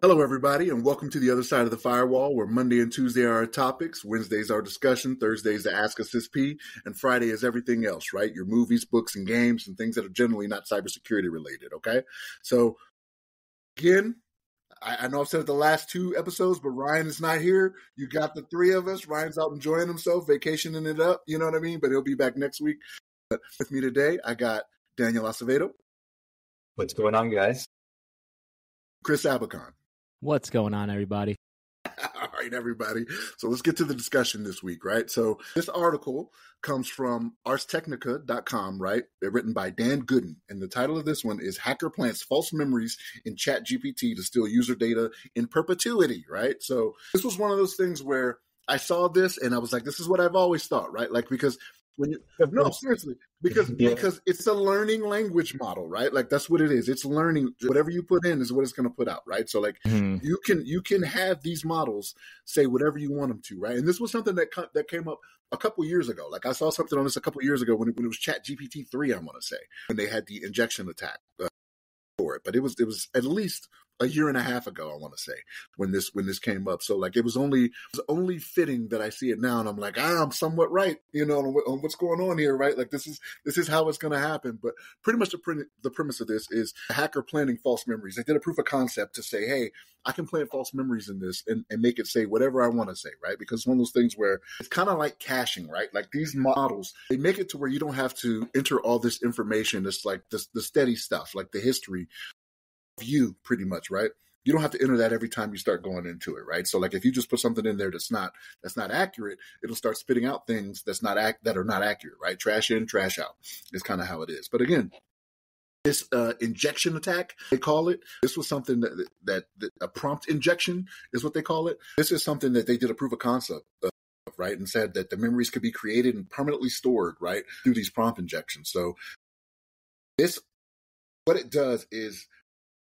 Hello, everybody, and welcome to the other side of the firewall, where Monday and Tuesday are our topics, Wednesdays are discussion, Thursdays the Ask Us SP, and Friday is everything else, right? Your movies, books, and games, and things that are generally not cybersecurity related, okay? So, again, I know I've said it the last two episodes, but Ryan is not here. You got the three of us. Ryan's out enjoying himself, vacationing it up, you know what I mean? But he'll be back next week. But with me today, I got Daniel Acevedo. What's going on, guys? Chris Abacan. What's going on, everybody? All right, everybody. So let's get to the discussion this week, right? So this article comes from arstechnica.com, right? They're written by Dan Gooden. And the title of this one is Hacker Plants False Memories in ChatGPT to Steal User Data in Perpetuity, right? So this was one of those things where I saw this and I was like, this is what I've always thought, right? Like, because no, seriously, because it's a learning language model, right? Like that's what it is. It's learning. Whatever you put in is what it's going to put out, right? So like you can have these models say whatever you want them to, right? And this was something that came up a couple years ago. Like I saw something on this a couple years ago when it was ChatGPT 3, I want to say, when they had the injection attack for it. But it was at least a year and a half ago, I want to say, when this came up. So like it was only fitting that I see it now, and I'm like, I'm somewhat right, you know, on what's going on here, right? Like this is how it's going to happen. But pretty much the premise of this is a hacker planting false memories. They did a proof of concept to say, hey, I can plant false memories in this and make it say whatever I want to say, right? Because it's one of those things where it's kind of like caching, right? Like these models, they make it to where you don't have to enter all this information. It's like the steady stuff, like the history you pretty much, right? You don't have to enter that every time you start going into it, right? So like if you just put something in there that's not accurate, it'll start spitting out things that are not accurate, right? Trash in, trash out is kind of how it is. But again, this injection attack, they call it. This was something that a prompt injection is what they call it. This is something that they did a proof of concept of, right? And said that the memories could be created and permanently stored, right, through these prompt injections. So what it does is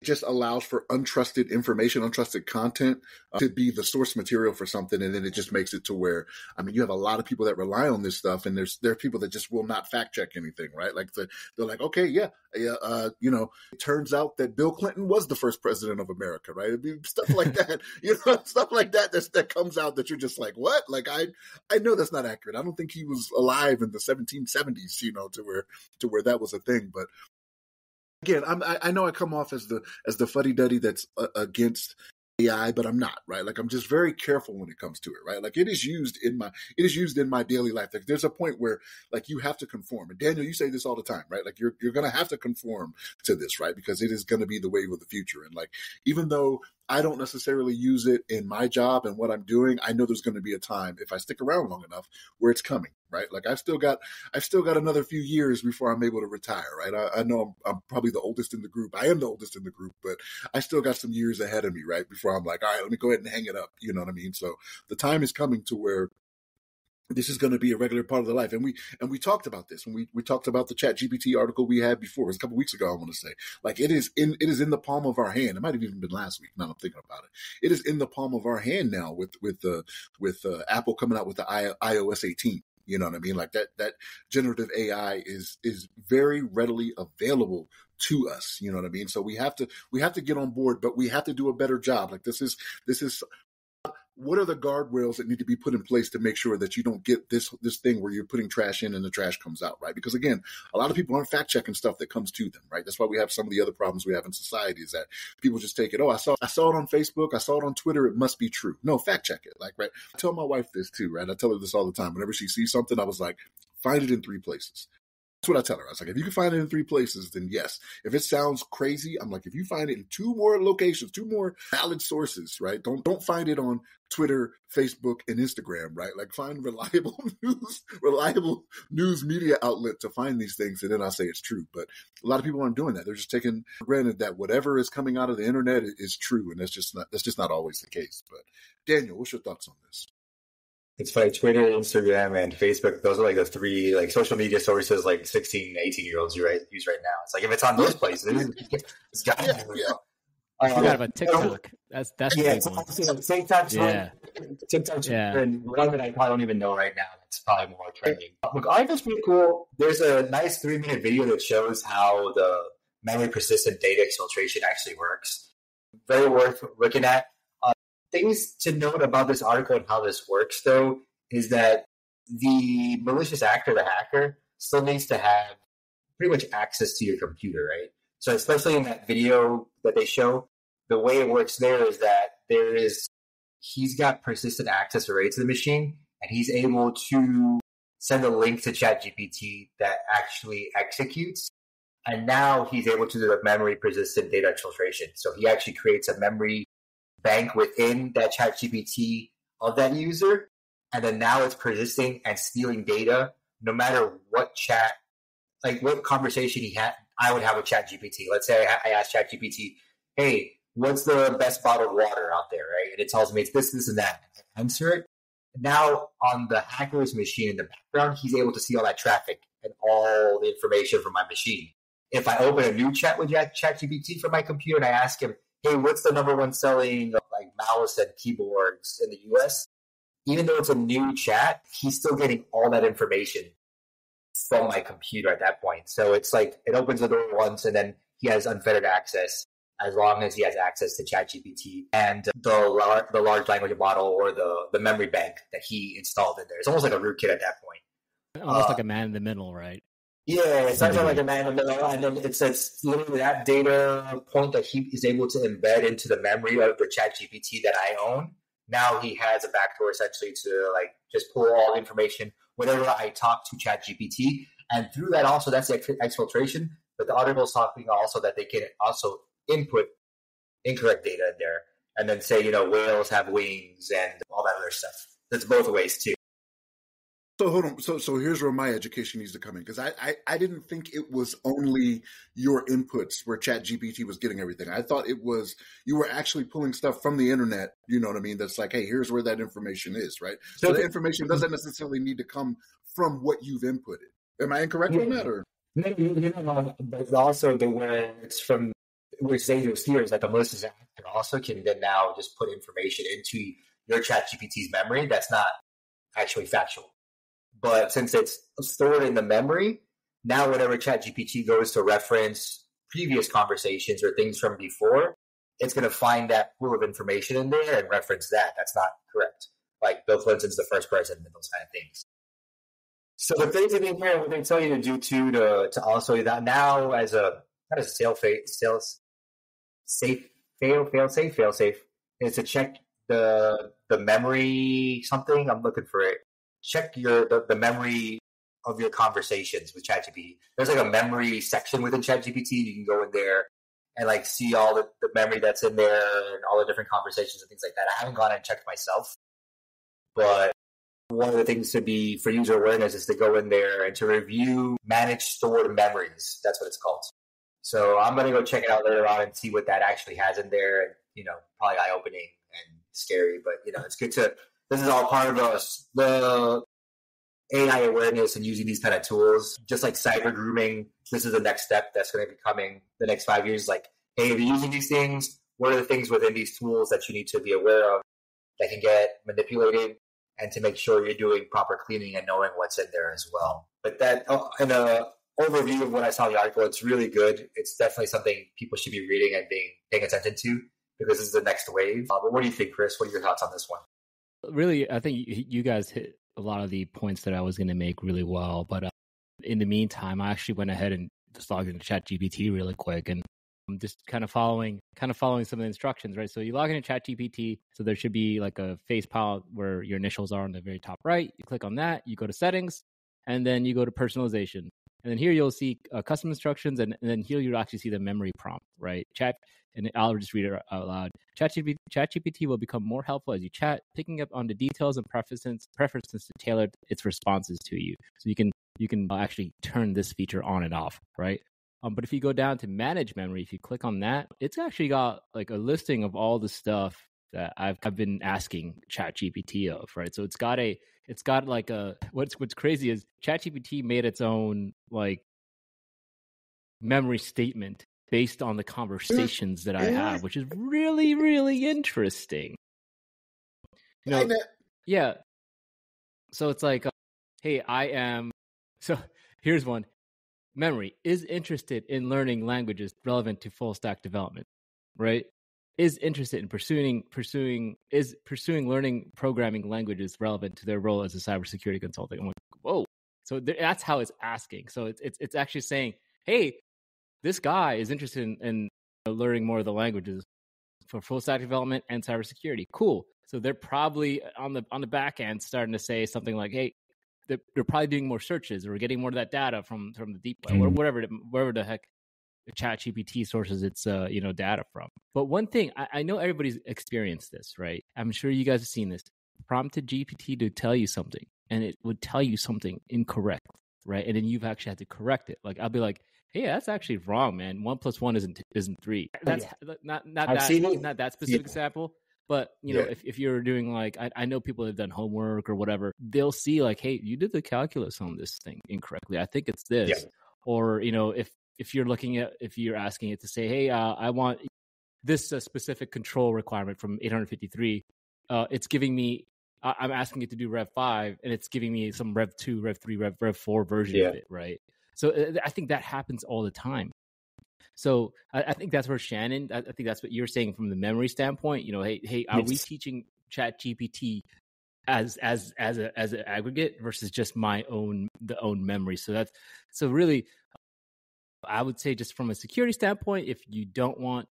just allows for untrusted information, untrusted content to be the source material for something. And then it just makes it to where, I mean, you have a lot of people that rely on this stuff, and there are people that just will not fact check anything, right? Like they're like, okay, you know, it turns out that Bill Clinton was the first president of America, right? I mean, stuff like that, you know, stuff like that comes out that you're just like, what? Like, I know that's not accurate. I don't think he was alive in the 1770s, you know, to where that was a thing. But again, I know I come off as the fuddy-duddy that's against AI, but I'm not, right? Like I'm just very careful when it comes to it, right? Like it is used in my daily life. Like there's a point where like you have to conform. And Daniel, you say this all the time, right? Like you're going to have to conform to this, right? Because it is going to be the wave of the future. And like even though I don't necessarily use it in my job and what I'm doing, I know there's going to be a time if I stick around long enough where it's coming, right? Like I've still got another few years before I'm able to retire, right? I know I'm probably the oldest in the group. I am the oldest in the group, but I still got some years ahead of me, right? Before I'm like, all right, let me go ahead and hang it up. You know what I mean? So the time is coming to where this is going to be a regular part of their life. And we talked about this when we talked about the ChatGPT article we had before. It was a couple weeks ago, I want to say. Like it is in the palm of our hand. It might have even been last week. Now I'm thinking about it. It is in the palm of our hand now with Apple coming out with the iOS 18. You know what I mean? Like that generative AI is very readily available to us. You know what I mean? So we have to get on board, but we have to do a better job. Like this is what are the guardrails that need to be put in place to make sure that you don't get this thing where you're putting trash in and the trash comes out, right? Because again, a lot of people aren't fact checking stuff that comes to them, right? That's why we have some of the other problems we have in society is that people just take it. Oh, I saw it on Facebook. I saw it on Twitter. It must be true. No, fact check it. Like, right. I tell my wife this too, right? I tell her this all the time. Whenever she sees something, I was like, find it in 3 places. That's what I tell her. I was like, if you can find it in 3 places, then yes. If it sounds crazy, I'm like, if you find it in 2 more locations, 2 more valid sources, right? Don't find it on Twitter, Facebook, and Instagram, right? Like find reliable news media outlet to find these things, and then I'll say it's true. But a lot of people aren't doing that. They're just taking for granted that whatever is coming out of the internet is true, and that's just not always the case. But Daniel, what's your thoughts on this? It's funny, Twitter, Instagram, and Facebook, those are like the 3 like social media sources like 16, 18-year-olds use right now. It's like if it's on those places, it's got to be real. I forgot about TikTok. That's a big one. TikTok's one that I probably don't even know right now. That's probably more trending. Look, article's pretty cool. There's a nice 3-minute video that shows how the memory persistent data exfiltration actually works. Very worth looking at. Things to note about this article and how this works, though, is that the malicious actor, the hacker, still needs to have pretty much access to your computer, right? So especially in that video that they show, the way it works there is that he's got persistent access already to the machine, and he's able to send a link to ChatGPT that actually executes. And now he's able to do a memory persistent data exfiltration. So he actually creates a memory bank within that ChatGPT of that user. And then now it's persisting and stealing data no matter what chat, like what conversation he had. I would have with ChatGPT. Let's say I asked ChatGPT, hey, what's the best bottled water out there, right? And it tells me it's this, this, and that. I answer it. Now on the hacker's machine in the background, he's able to see all that traffic and all the information from my machine. If I open a new chat with ChatGPT from my computer and I ask him, hey, what's the number one selling like mouse and keyboards in the US? Even though it's a new chat, he's still getting all that information from my computer at that point. So it's like it opens the door once and then he has unfettered access as long as he has access to ChatGPT and the large language model or the memory bank that he installed in there. It's almost like a rootkit at that point. Almost like a man in the middle, right? Yeah, it's not like a man in the middle, and then it's literally that data point that he is able to embed into the memory of the ChatGPT that I own. Now he has a backdoor essentially to like just pull all the information whenever I talk to ChatGPT, and through that also that's the exfiltration. But the article is talking also that they can also input incorrect data in there, and then say whales have wings and all that other stuff. That's both ways too. So hold on. So here's where my education needs to come in, because I didn't think it was only your inputs where ChatGPT was getting everything. I thought it was you were actually pulling stuff from the internet. You know what I mean? That's like, hey, here's where that information is, right? So the information doesn't necessarily need to come from what you've inputted. Am I incorrect on that? Or no, but also the where it's from, which dangerous here is that the malicious actor also can then now just put information into your ChatGPT's memory that's not actually factual. But since it's stored in the memory, now whenever ChatGPT goes to reference previous conversations or things from before, it's going to find that pool of information in there and reference that. That's not correct. Like Bill Clinton's the first president and those kind of things. So the things in here, what they tell you to do too, to also that now as a kind of fail safe is to check the memory something. I'm looking for it. Check the memory of your conversations with ChatGPT. There's like a memory section within ChatGPT. You can go in there and like see all the memory that's in there and all the different conversations and things like that. I haven't gone and checked myself, but one of the things to be for user awareness is to go in there and to review manage stored memories. That's what it's called. So I'm going to go check it out later on and see what that actually has in there. And, probably eye-opening and scary, but, it's good to... This is all part of the AI awareness and using these kind of tools. Just like cyber grooming, this is the next step that's going to be coming the next 5 years. Like, hey, if you're using these things, what are the things within these tools that you need to be aware of that can get manipulated, and to make sure you're doing proper cleaning and knowing what's in there as well. But that, in an overview of what I saw in the article, it's really good. It's definitely something people should be reading and paying attention to, because this is the next wave. But what do you think, Chris? What are your thoughts on this one? Really, I think you guys hit a lot of the points that I was going to make really well. But in the meantime, I actually went ahead and just logged into ChatGPT really quick, and I'm just kind of following some of the instructions, right? So you log into ChatGPT, so there should be like a face palette where your initials are on the very top right. You click on that, you go to settings, and then you go to personalization. And then here you'll see custom instructions, and then here you'll actually see the memory prompt, right? And I'll just read it out loud. ChatGPT will become more helpful as you chat, picking up on the details and preferences to tailor its responses to you. So you can actually turn this feature on and off, right? But if you go down to manage memory, if you click on that, it's actually got like a listing of all the stuff that I've been asking ChatGPT of, right? So it's got like what's crazy is ChatGPT made its own like memory statement based on the conversations that I have, which is really, really interesting. You know, yeah. So it's like, hey, so here's one. Memory is interested in learning languages relevant to full stack development, right? Is interested in pursuing learning programming languages relevant to their role as a cybersecurity consultant. I'm like, whoa. So that's how it's asking. So it's actually saying, hey, this guy is interested in learning more of the languages for full stack development and cybersecurity. Cool. So they're probably on the back end starting to say something like, hey, they're probably doing more searches or getting more of that data from the deep web, or wherever the heck ChatGPT sources its data from. But one thing, I know everybody's experienced this, right? I'm sure you guys have seen this. Prompted GPT to tell you something, and it would tell you something incorrect, right? And then you've actually had to correct it. Like I'll be like, hey, that's actually wrong, man. 1 + 1 isn't 3. That's not that specific example. But, if you're doing like, I know people have done homework or whatever, they'll see like, hey, you did the calculus on this thing incorrectly. I think it's this. Yeah. Or, if you're asking it to say, hey, I want this specific control requirement from 853, it's giving me, I'm asking it to do Rev 5 and it's giving me some Rev 2, Rev 3, Rev 4 version of it, right? So I think that happens all the time. So I think that's where Shannon, I think that's what you're saying from the memory standpoint. Hey, are we teaching ChatGPT as an aggregate versus just the own memory? So really, I would say just from a security standpoint, if you don't want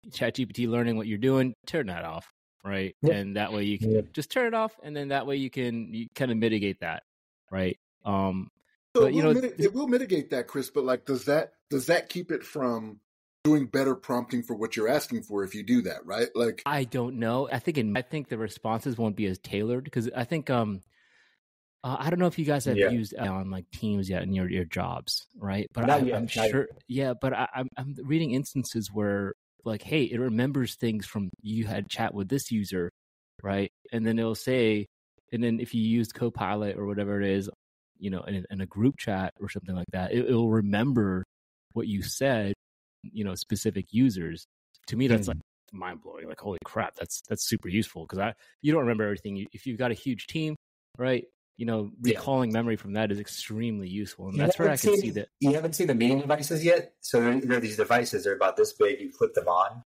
ChatGPT learning what you're doing, turn that off, right? Yeah. And that way you can just turn it off, and then that way you kind of mitigate that, right? So it will mitigate that, Chris. But like, does that keep it from doing better prompting for what you're asking for if you do that, right? Like, I don't know. I think the responses won't be as tailored because I think I don't know if you guys have used on like Teams yet in your jobs, right? But I'm sure, But I'm reading instances where like, hey, it remembers things from you had chat with this user, right? And then it'll say, and then if you used Copilot or whatever it is, in a group chat or something like that, it will remember what you said, specific users. To me, that's like mind blowing. Like, holy crap, that's super useful because you don't remember everything. If you've got a huge team, right? Recalling memory from that is extremely useful, and that's where I can see that. You haven't seen the meeting devices yet, so there are these devices. They're about this big. You flip them on.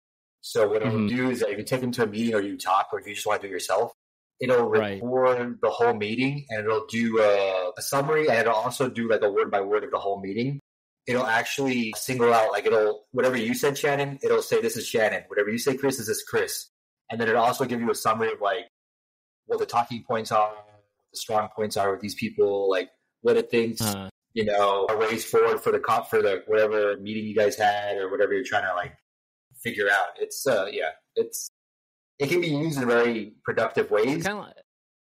So what it'll do is that if you take them to a meeting or you talk, or if you just want to do it yourself, it'll record the whole meeting and it'll do a summary, and it'll also do like a word by word of the whole meeting. It'll actually single out, like whatever you said, Shannon, it'll say this is Shannon. Whatever you say, Chris, this is Chris. And then it'll also give you a summary of like what the talking points are, what the strong points are with these people, like what it thinks, are ways forward for the whatever meeting you guys had or whatever you're trying to like figure out. It can be used in very productive ways. Kind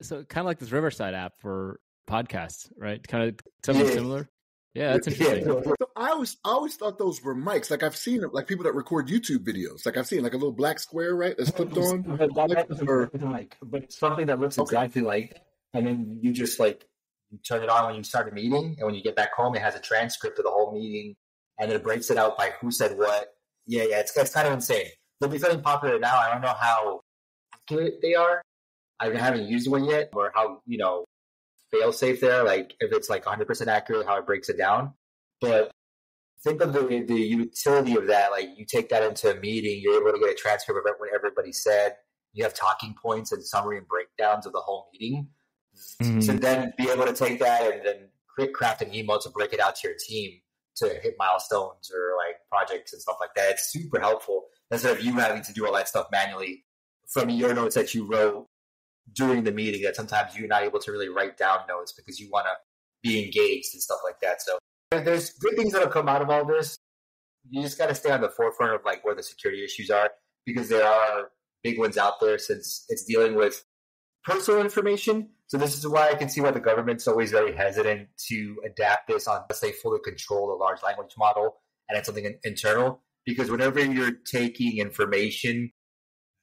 of like this Riverside app for podcasts, right? Kind of something similar. Yeah, that's interesting. So I always thought those were mics. Like I've seen like people that record YouTube videos. Like I've seen like a little black square, right? That's clipped on. But it's something that looks exactly like that. And then you just like you turn it on when you start a meeting, and when you get back home, it has a transcript of the whole meeting, and then it breaks it out by who said what. Yeah, it's kind of insane. They'll be feeling popular now. I don't know how accurate they are. I haven't used one yet, or how fail safe there. Like if it's like 100% accurate, how it breaks it down. But think of the utility of that. Like you take that into a meeting, you're able to get a transcript of what everybody said. You have talking points and summary and breakdowns of the whole meeting. To then be able to take that and then craft an email to break it out to your team to hit milestones or like projects and stuff like that. It's super helpful instead of you having to do all that stuff manually from your notes that you wrote during the meeting, that sometimes you're not able to really write down notes because you want to be engaged and stuff like that. So there's good things that'll come out of all this. You just got to stay on the forefront of like where the security issues are, because there are big ones out there since it's dealing with personal information. So this is why I can see why the government's always very hesitant to adapt this unless they fully control the large language model and it's something internal. Because whenever you're taking information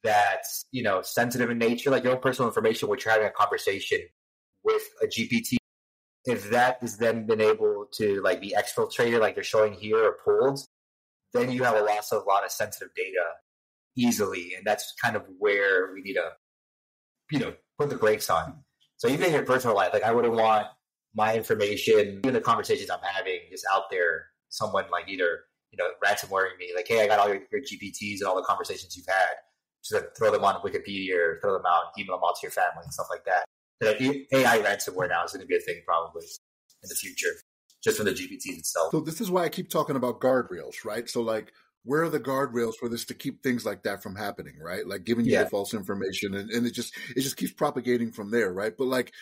that's sensitive in nature, like your own personal information, which you're having a conversation with a GPT, if that is then been able to like be exfiltrated, like they're showing here, or pulled, then you have a lot of sensitive data easily, and that's kind of where we need to, put the brakes on. So even in your personal life, like I wouldn't want my information, even the conversations I'm having, just out there. Someone like either ransomwaring me, like, hey, I got all your GPTs and all the conversations you've had, just like throw them on Wikipedia or throw them out, email them out to your family and stuff like that. So AI ransomware now is going to be a thing probably in the future, just from the GPTs itself. So this is why I keep talking about guardrails, right? So like, where are the guardrails for this to keep things like that from happening, right? Like giving you the false information, and it just keeps propagating from there, right? But like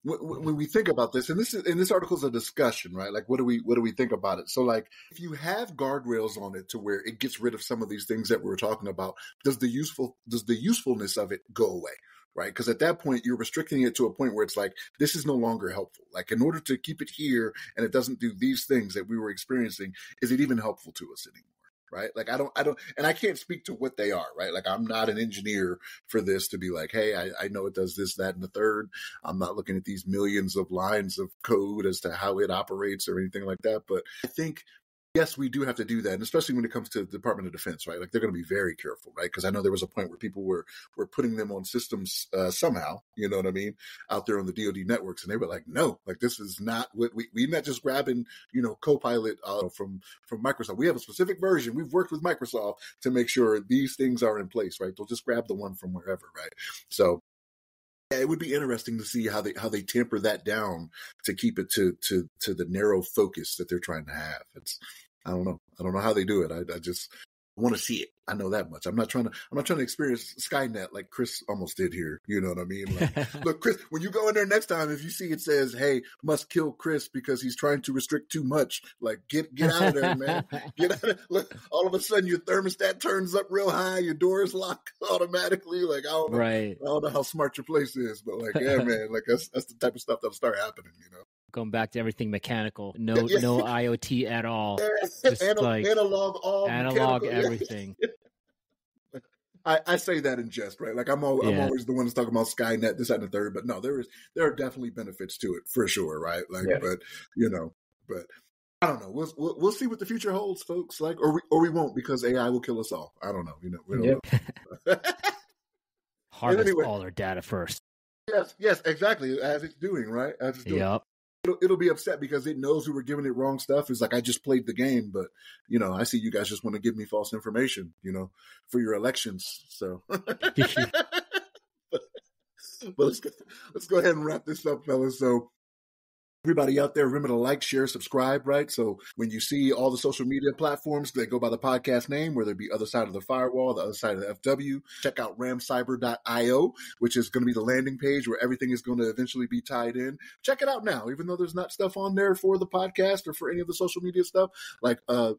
when we think about this, and this article is a discussion, right? Like what do we think about it? So like if you have guardrails on it to where it gets rid of some of these things that we were talking about, does the usefulness of it go away? Right? Because at that point, you're restricting it to a point where it's like, this is no longer helpful. Like in order to keep it here and it doesn't do these things that we were experiencing, is it even helpful to us anymore? Right? Like I don't, and I can't speak to what they are, right? Like I'm not an engineer for this to be like, hey, I know it does this, that, and the third. I'm not looking at these millions of lines of code as to how it operates or anything like that. But I think, yes, we do have to do that, and especially when it comes to the Department of Defense, right? Like they're going to be very careful, right? Because I know there was a point where people were putting them on systems somehow, you know what I mean, out there on the DoD networks, and they were like, no, like this is not what we're not just grabbing, Copilot from Microsoft. We have a specific version. We've worked with Microsoft to make sure these things are in place, right? They'll just grab the one from wherever, right? So. Yeah, it would be interesting to see how they temper that down to keep it to the narrow focus that they're trying to have. I don't know how they do it. I just want to see it. I know that much. I'm not trying to experience Skynet like Chris almost did here. You know what I mean? Like, look, Chris, when you go in there next time, if you see it says, "Hey, must kill Chris because he's trying to restrict too much," like get out of there, man. Get out of, look, all of a sudden your thermostat turns up real high, your doors lock automatically. Like I don't know, right. I don't know how smart your place is, but like, yeah, man, like that's the type of stuff that'll start happening. Going back to everything mechanical, no IoT at all. Just like analog everything. I say that in jest, right? Like I'm always the one that's talking about Skynet, this, that, and the third. But no, there are definitely benefits to it for sure, right? Like, but I don't know. We'll see what the future holds, folks. Like, or we won't, because AI will kill us all. I don't know. We don't know. Harvest all our data first. Yes, exactly. As it's doing, right? As it's doing. Yep. It'll be upset because it knows who were giving it wrong stuff. It's like, I just played the game, but I see you guys just want to give me false information, for your elections. So, but let's go ahead and wrap this up, fellas. So, everybody out there, remember to like, share, subscribe, right? So when you see all the social media platforms that go by the podcast name, whether it be Other Side of the Firewall, the Other Side of the FW, check out ramcyber.io, which is going to be the landing page where everything is going to eventually be tied in. Check it out now, even though there's not stuff on there for the podcast or for any of the social media stuff. Like, go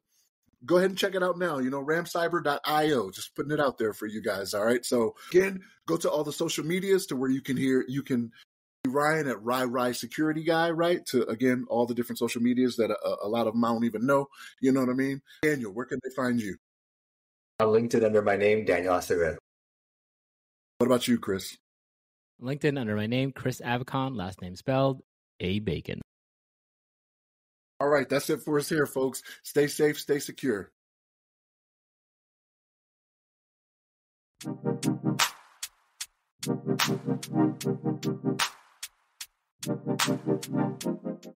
ahead and check it out now, ramcyber.io, just putting it out there for you guys. All right. So again, go to all the social medias to where you can Ryan at Ry Security Guy, right? To, again, all the different social medias that a lot of them I don't even know. You know what I mean? Daniel, where can they find you? On LinkedIn under my name, Daniel Acevedo. What about you, Chris? LinkedIn under my name, Chris Avicon, last name spelled A. Bacon. All right, that's it for us here, folks. Stay safe, stay secure.